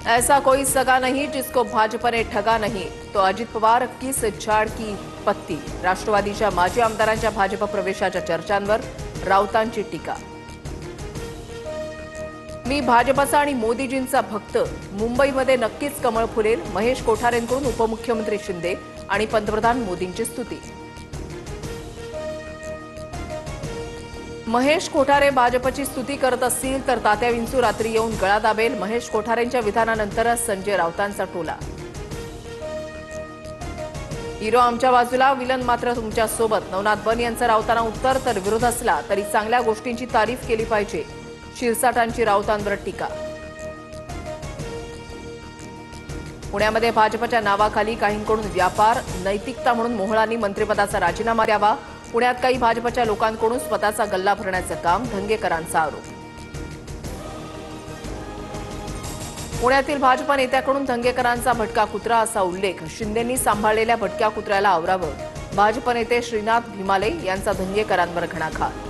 ऐसा कोई सगा नहीं जिसको भाजपा ने ठगा नहीं, तो अजित पवार किस झाड की पत्ती। राष्ट्रवादीच्या माजी आमदारांच्या भाजप प्रवेशाच्या चर्चांवर राऊतांची टीका। मी भाजपचा आणि मोदीजींचा भक्त, मुंबईमध्ये नक्कीच कमळ फुलेल। महेश कोठारेंकडून उपमुख्यमंत्री शिंदे आणि पंतप्रधान मोदींची स्तुती। महेश कोठारे भाजपची स्तुती करत असतील तर तात्या विंचू रात्री येऊन गळा दाबेल। महेश कोठारेंच्या विधानानंतरच संजय राऊतांचा टोला। हिरो आमच्या बाजूला, विलन मात्र तुमच्या सोबत। नवनाथ बन यांचं राऊतांना उत्तर, तर विरोध असला तरी चांगल्या गोष्टींची तारीफ केली पाहिजे। शिरसाटांची राऊतांवर टीका। पुण्यामध्ये भाजपच्या नावाखाली काहींकडून व्यापार, नैतिकता म्हणून मोहळांनी मंत्रिपदाचा राजीनामा द्यावा। पुण्यात काही भाजपच्या लोकांकडून स्वतःचा गल्ला भरण्याचं काम, धंगेकरांचा आरोप। पुण्यातील भाजप नेत्याकडून धंगेकरांचा भटका कुत्रा असा उल्लेख। शिंदेंनी सांभाळलेल्या भटक्या कुत्र्याला आवरावं। भाजप नेते श्रीनाथ भिमाले यांचा धंगेकरांवर घणाघात।